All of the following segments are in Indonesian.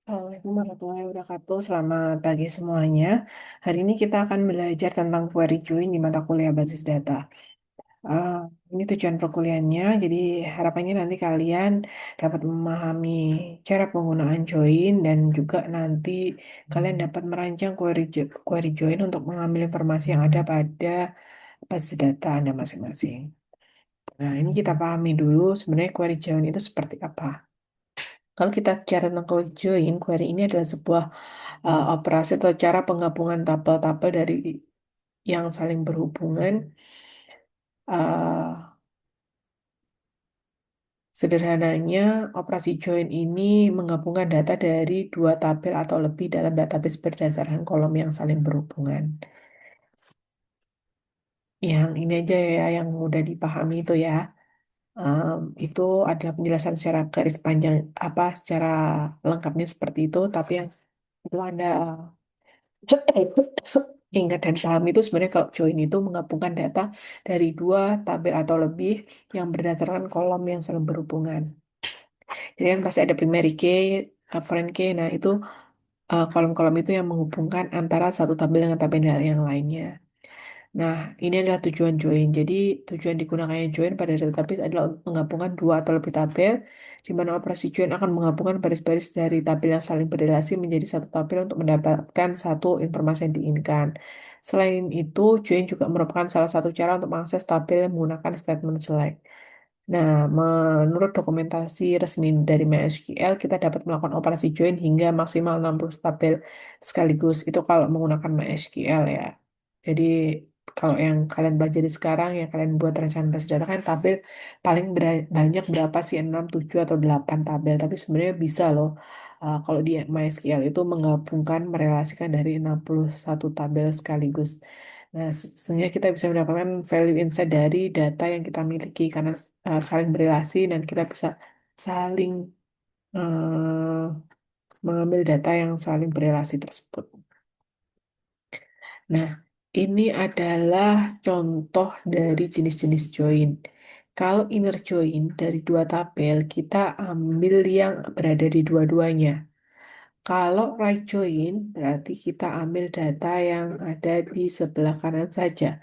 Assalamualaikum warahmatullahi wabarakatuh. Selamat pagi semuanya. Hari ini kita akan belajar tentang query join di mata kuliah basis data. Eh, ini tujuan perkuliahannya, jadi harapannya nanti kalian dapat memahami cara penggunaan join dan juga nanti kalian dapat merancang query join untuk mengambil informasi yang ada pada basis data Anda masing-masing. Nah, ini kita pahami dulu sebenarnya query join itu seperti apa. Kalau kita bicara tentang query ini adalah sebuah operasi atau cara penggabungan tabel-tabel dari yang saling berhubungan. uh, Sederhananya, operasi join ini menggabungkan data dari dua tabel atau lebih dalam database berdasarkan kolom yang saling berhubungan. Yang ini aja ya, yang mudah dipahami itu ya. Itu adalah penjelasan secara garis panjang secara lengkapnya seperti itu. Tapi yang perlu Anda ingat dan paham itu sebenarnya kalau join itu menggabungkan data dari dua tabel atau lebih yang berdasarkan kolom yang saling berhubungan. Jadi kan pasti ada primary key, foreign key. Nah, itu kolom-kolom itu yang menghubungkan antara satu tabel dengan tabel yang lainnya. Nah, ini adalah tujuan join. Jadi, tujuan digunakannya join pada database adalah untuk menggabungkan dua atau lebih tabel, di mana operasi join akan menggabungkan baris-baris dari tabel yang saling berrelasi menjadi satu tabel untuk mendapatkan satu informasi yang diinginkan. Selain itu, join juga merupakan salah satu cara untuk mengakses tabel menggunakan statement select. Nah, menurut dokumentasi resmi dari MySQL, kita dapat melakukan operasi join hingga maksimal 60 tabel sekaligus. Itu kalau menggunakan MySQL ya. Jadi, kalau yang kalian pelajari sekarang, yang kalian buat rencana basis data kan tabel paling banyak berapa sih? 6, 7, atau 8 tabel. Tapi sebenarnya bisa loh. Kalau di MySQL itu menggabungkan, merelasikan dari 61 tabel sekaligus. Nah, sehingga kita bisa mendapatkan value insight dari data yang kita miliki karena saling berrelasi dan kita bisa saling mengambil data yang saling berrelasi tersebut. Nah, ini adalah contoh dari jenis-jenis join. Kalau inner join dari dua tabel, kita ambil yang berada di dua-duanya. Kalau right join, berarti kita ambil data yang ada di sebelah kanan saja.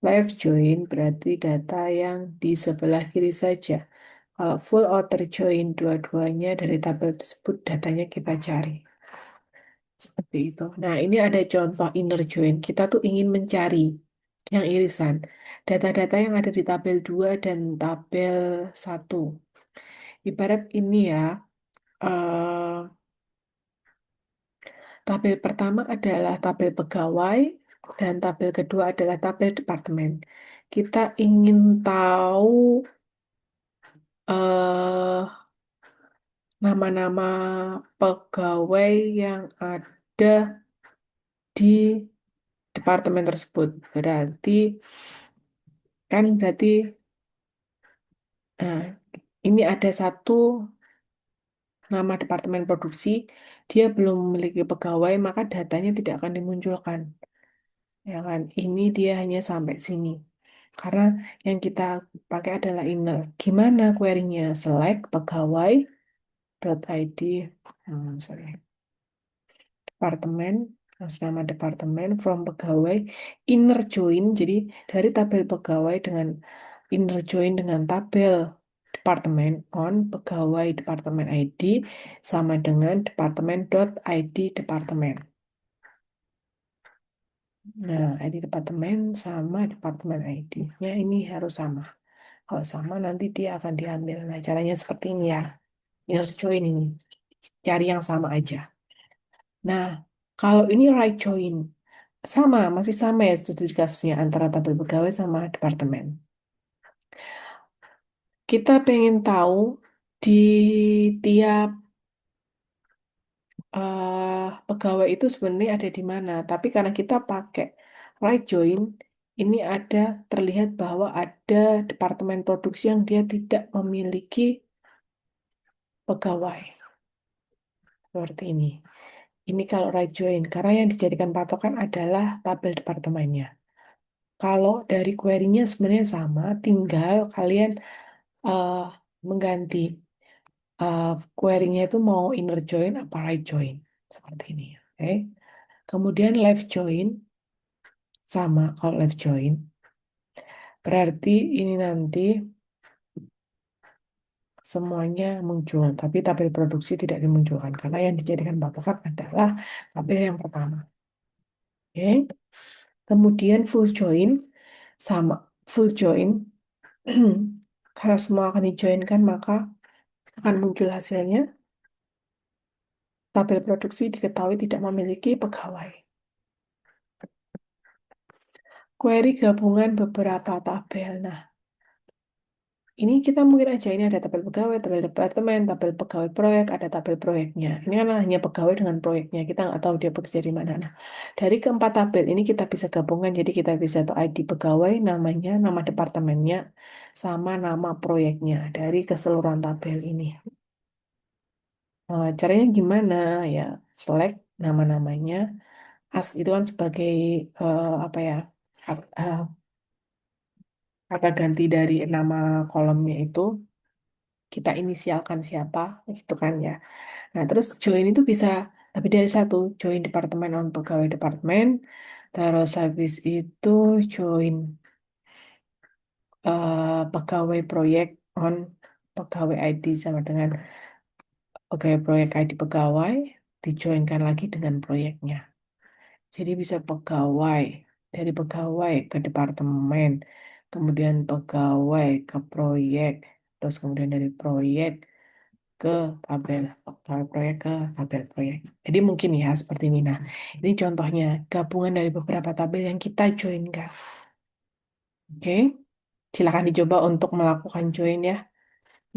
Left join berarti data yang di sebelah kiri saja. Kalau full outer join, dua-duanya dari tabel tersebut datanya kita cari. Seperti itu. Nah, ini ada contoh inner join. Kita tuh ingin mencari yang irisan. Data-data yang ada di tabel 2 dan tabel 1. Ibarat ini ya, eh, tabel pertama adalah tabel pegawai dan tabel kedua adalah tabel departemen. Kita ingin tahu eh nama-nama pegawai yang ada di departemen tersebut. Berarti nah, ini ada satu nama departemen produksi, dia belum memiliki pegawai, maka datanya tidak akan dimunculkan. Ya kan? Ini dia hanya sampai sini. Karena yang kita pakai adalah inner. Gimana query-nya? Select pegawai .id, sorry, departemen, nama departemen, from pegawai, inner join, jadi dari tabel pegawai dengan inner join dengan tabel departemen on pegawai departemen ID sama dengan departemen.id departemen. Nah, ID departemen sama departemen ID-nya ini harus sama. Kalau sama nanti dia akan diambil. Nah, caranya seperti ini ya. Inner join ini. Cari yang sama aja. Nah, kalau ini right join, sama, masih sama ya studi kasusnya antara tabel pegawai sama departemen. Kita pengen tahu di tiap pegawai itu sebenarnya ada di mana. Tapi karena kita pakai right join, ini ada terlihat bahwa ada departemen produksi yang dia tidak memiliki pegawai. Seperti ini. Ini kalau right join, karena yang dijadikan patokan adalah tabel departemennya. Kalau dari query-nya sebenarnya sama, tinggal kalian eh, mengganti uh, query-nya itu mau inner join apa right join. Seperti ini. Oke. Kemudian left join, sama kalau left join. Berarti ini nanti semuanya muncul, tapi tabel produksi tidak dimunculkan. Karena yang dijadikan patokan adalah tabel yang pertama. Oke. Kemudian full join, sama full join. Karena semua akan dijoinkan, maka akan muncul hasilnya. Tabel produksi diketahui tidak memiliki pegawai. Query gabungan beberapa tabel. Nah, ini kita mungkin aja ini ada tabel pegawai, tabel departemen, tabel pegawai proyek, ada tabel proyeknya. Ini kan hanya pegawai dengan proyeknya. Kita nggak tahu dia bekerja di mana. Nah, dari keempat tabel ini kita bisa gabungkan. Jadi kita bisa tahu ID pegawai, namanya, nama departemennya, sama nama proyeknya dari keseluruhan tabel ini. Caranya gimana? Ya, select nama-namanya. As itu kan sebagai apa ya? Kata ganti dari nama kolomnya itu kita inisialkan siapa gitu kan ya. Nah, terus join itu bisa lebih dari satu, join departemen on pegawai departemen, terus habis itu join pegawai proyek on pegawai ID sama dengan pegawai proyek ID pegawai, dijoinkan lagi dengan proyeknya. Jadi bisa pegawai, dari pegawai ke departemen, kemudian pegawai ke proyek, terus kemudian dari proyek ke tabel, tabel proyek ke tabel proyek. Jadi mungkin ya seperti ini. Nah, ini contohnya gabungan dari beberapa tabel yang kita joinkan. Oke, silakan dicoba untuk melakukan join ya.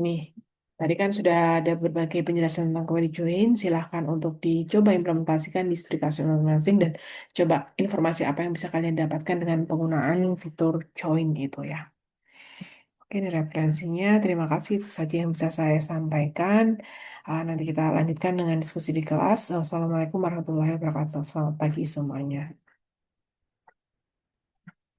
Nih, tadi kan sudah ada berbagai penjelasan tentang query join. Silahkan untuk dicoba implementasikan di studi kasus masing-masing dan coba informasi apa yang bisa kalian dapatkan dengan penggunaan fitur join itu ya. Oke, ini referensinya. Terima kasih. Itu saja yang bisa saya sampaikan. Nanti kita lanjutkan dengan diskusi di kelas. Wassalamualaikum warahmatullahi wabarakatuh. Selamat pagi semuanya.